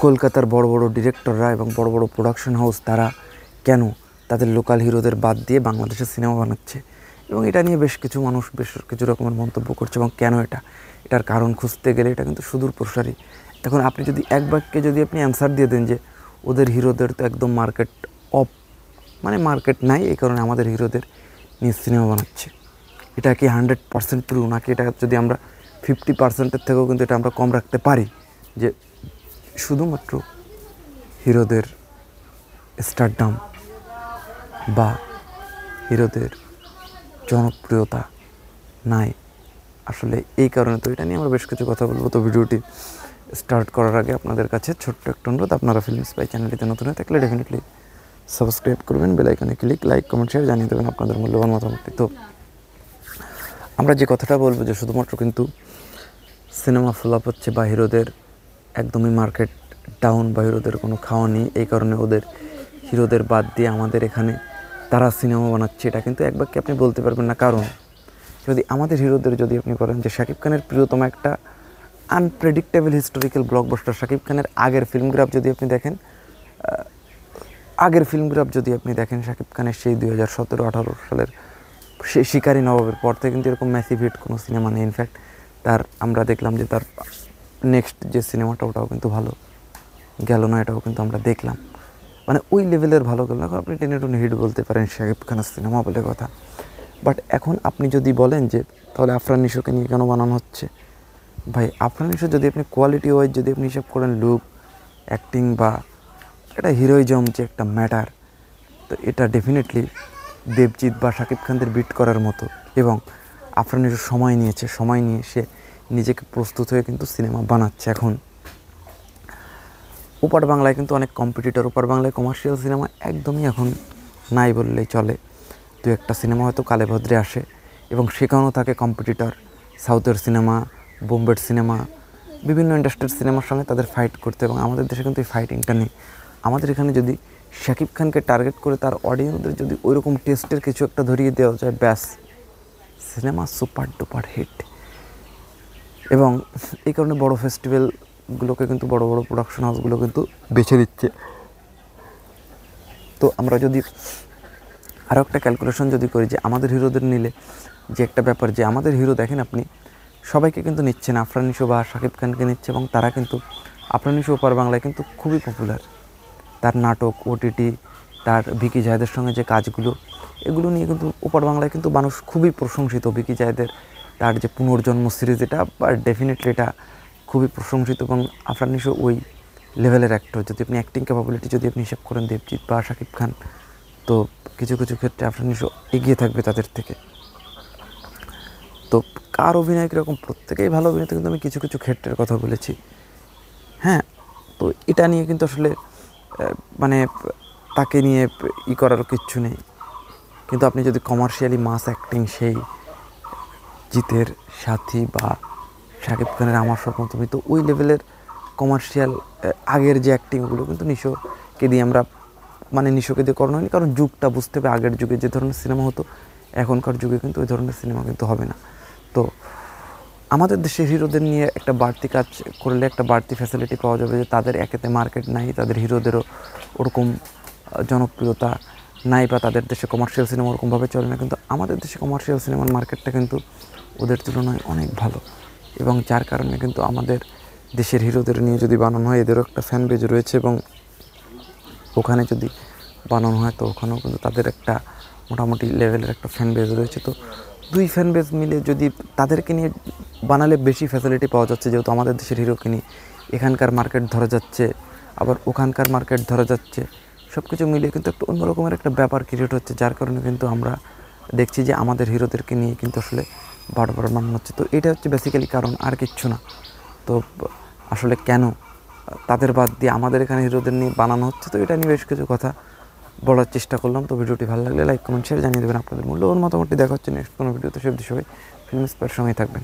কলকাতার বড় বড় ডিরেক্টররা এবং বড় বড় প্রোডাকশন হাউস তারা কেন তাদের লোকাল হিরোদের বাদ দিয়ে বাংলাদেশের সিনেমা বানাচ্ছে, এবং এটা নিয়ে বেশ কিছু মানুষ বেশ কিছু রকমের মন্তব্য করছে। এবং কেন এটার কারণ খুঁজতে গেলে এটা কিন্তু সুদূর প্রসারী। এখন আপনি যদি এক বাক্যে যদি আপনি অ্যান্সার দিয়ে দেন যে ওদের হিরোদের তো একদম মার্কেট অফ, মানে মার্কেট নাই, এই কারণে আমাদের হিরোদের নিয়ে সিনেমা বানাচ্ছে, এটা কি 100% ট্রু, নাকি এটা যদি আমরা 50%-এর থেকেও কিন্তু এটা আমরা কম রাখতে পারি যে শুধুমাত্র হিরোদের স্টারডাম বা হিরোদের জনপ্রিয়তা নাই আসলে এই কারণে। তো এটা নিয়ে আমরা বেশ কিছু কথা বলবো। তো ভিডিওটি স্টার্ট করার আগে আপনাদের কাছে ছোট্ট একটা অনুরোধ, আপনারা ফিল্ম স্পাই চ্যানেলটিতে নতুন হয়ে থাকলে ডেফিনেটলি সাবস্ক্রাইব করবেন, বেল আইকনে ক্লিক, লাইক, কমেন্ট, শেয়ার জানিয়ে দেবেন আপনাদের মূল্যবান মতামতটি। তো আমরা যে কথাটা বলবো যে শুধুমাত্র কিন্তু সিনেমা ফ্লপ হচ্ছে বা হিরোদের একদমই মার্কেট ডাউন বা হিরোদের কোনো খাওয়া নেই, এই কারণে ওদের হিরোদের বাদ দিয়ে আমাদের এখানে তারা সিনেমা বানাচ্ছে, এটা কিন্তু এক বাক্যে আপনি বলতে পারবেন না। কারণ যদি আমাদের হিরোদের যদি আপনি বলেন যে শাকিব খানের প্রিয়তম একটা আনপ্রেডিক্টেবল হিস্টোরিক্যাল ব্লকবাস্টার, শাকিব খানের আগের ফিল্মগ্রাফ যদি আপনি দেখেন, শাকিব খানের সেই 2017-18 সালের সেই শিকারী নবাবের পর থেকে কিন্তু এরকম ম্যাসিভ হিট কোনো সিনেমা নেই। ইনফ্যাক্ট আমরা দেখলাম যে তার নেক্সট যে সিনেমাটা ওটাও কিন্তু ভালো গেল না, এটাও কিন্তু আমরা দেখলাম, মানে ওই লেভেলের ভালো গেল না। এখন আপনি টেনে টুনে হিট বলতে পারেন শাকিব খানের সিনেমা বলে কথা, বাট এখন আপনি যদি বলেন যে তাহলে আফরান নিশোকে নিয়ে কেন বানানো হচ্ছে, ভাই আফরান নিশো যদি আপনি কোয়ালিটি ওয়াইজ যদি আপনি হিসাব করেন, লুক, অ্যাক্টিং বা একটা হিরোইজম যে একটা ম্যাটার, তো এটা ডেফিনেটলি দেবজিৎ বা শাকিব খানদের বিট করার মতো। এবং আফরান নিশো সময় নিয়ে সে নিজেকে প্রস্তুত হয়ে কিন্তু সিনেমা বানাচ্ছে। এখন ওপার বাংলায় কিন্তু অনেক কম্পিটিটর, ওপার বাংলায় কমার্শিয়াল সিনেমা একদমই এখন নাই বললেই চলে। দু একটা সিনেমা হয়তো কালে ভদ্রে আসে এবং সেখানেও থাকে কম্পিটিটর, সাউথের সিনেমা, বোম্বের সিনেমা, বিভিন্ন ইন্ডাস্ট্রির সিনেমার সঙ্গে তাদের ফাইট করতে। এবং আমাদের দেশে কিন্তু এই ফাইটিংটা নেই। আমাদের এখানে যদি শাকিব খানকে টার্গেট করে তার অডিয়েন্সদের যদি ওইরকম টেস্টের কিছু একটা ধরিয়ে দেওয়া যায়, ব্যাস সিনেমা সুপার ডুপার হিট। এবং এই কারণে বড় ফেস্টিভ্যালগুলোকে কিন্তু বড় বড় প্রোডাকশন হাউসগুলো কিন্তু বেছে দিচ্ছে। তো আমরা যদি আরও একটা ক্যালকুলেশন যদি করি যে আমাদের হিরোদের নিলে যে একটা ব্যাপার, যে আমাদের হিরো দেখেন আপনি সবাইকে কিন্তু নিচ্ছে না, আফরান নিশো বা শাকিব খানকে নিচ্ছে, এবং তারা কিন্তু আফরান নিশো ওপার বাংলায় কিন্তু খুবই পপুলার। তার নাটক, ওটিটি, তার ভিকি জায়েদের সঙ্গে যে কাজগুলো, এগুলো নিয়ে কিন্তু ওপার বাংলায় কিন্তু মানুষ খুবই প্রশংসিত। ভিকি জায়েদের তার যে পুনর্জন্ম সিরিজ, এটা ডেফিনেটলি এটা খুবই প্রশংসিত। এবং আফরান নিশো ওই লেভেলের অ্যাক্টর। যদি আপনি অ্যাক্টিং ক্যাপাবিলিটি যদি আপনি হিসাব করেন দেবজিৎ বা শাকিব খান, তো কিছু কিছু ক্ষেত্রে আফরান নিশো এগিয়ে থাকবে তাদের থেকে। তো কার অভিনয় কীরকম, প্রত্যেকেই ভালো অভিনেতা, কিন্তু আমি কিছু কিছু ক্ষেত্রের কথা বলেছি। হ্যাঁ, তো এটা নিয়ে কিন্তু আসলে মানে তাকে নিয়ে করার কিচ্ছু নেই। কিন্তু আপনি যদি কমার্শিয়ালি মাস অ্যাক্টিং, সেই জিতের সাথী বা শাকিব খানের আমার স্বপ্ন তুমি, তো ওই লেভেলের কমার্শিয়াল আগের যে অ্যাক্টিংগুলো কিন্তু নিশোকে দিয়ে আমরা নিশোকে দিয়ে করানো হয়নি। কারণ যুগটা বুঝতে হবে, আগের যুগে যে ধরনের সিনেমা হতো এখনকার যুগে কিন্তু ওই ধরনের সিনেমা কিন্তু হবে না। তো আমাদের দেশের হিরোদের নিয়ে একটা বাড়তি কাজ করলে একটা বাড়তি ফ্যাসিলিটি পাওয়া যাবে, যে তাদের একেতে মার্কেট নাই, তাদের হিরোদেরও ওরকম জনপ্রিয়তা নাই, বা তাদের দেশে কমার্শিয়াল সিনেমা ওরকমভাবে চলে না। কিন্তু আমাদের দেশে কমার্শিয়াল সিনেমার মার্কেটটা কিন্তু ওদের তুলনায় অনেক ভালো, এবং যার কারণে কিন্তু আমাদের দেশের হিরোদের নিয়ে যদি বানানো হয়, এদেরও একটা ফ্যান বেজ রয়েছে, এবং ওখানে যদি বানানো হয় তো ওখানেও কিন্তু তাদের একটা মোটামুটি লেভেলের একটা ফ্যান বেজ রয়েছে। তো দুই ফ্যান বেজ মিলে যদি তাদেরকে নিয়ে বানালে বেশি ফ্যাসিলিটি পাওয়া যাচ্ছে, যেহেতু আমাদের দেশের হিরোকে নিয়ে এখানকার মার্কেট ধরা যাচ্ছে, আবার ওখানকার মার্কেট ধরা যাচ্ছে, সব কিছু মিলিয়ে কিন্তু একটা অন্যরকমের একটা ব্যাপার ক্রিয়েট হচ্ছে, যার কারণে কিন্তু আমরা দেখছি যে আমাদের হিরোদেরকে নিয়ে কিন্তু আসলে বারবার বানানো হচ্ছে। তো এটা হচ্ছে বেসিক্যালি কারণ, আর কিচ্ছু না। তো আসলে কেন তাদের বাদ দিয়ে আমাদের এখানে হিরোদের নিয়ে বানানো হচ্ছে, তো এটা নিয়ে বেশ কিছু কথা বলার চেষ্টা করলাম। তো ভিডিওটি ভালো লাগলে লাইক, কমেন্ট, শেয়ার জানিয়ে দেবেন আপনাদের মূল্যবান মতামতটি। দেখা হচ্ছে নেক্সট কোনো ভিডিওতে। সব সবাই ফিল্ম স্পাইয়ের সঙ্গেই থাকবেন।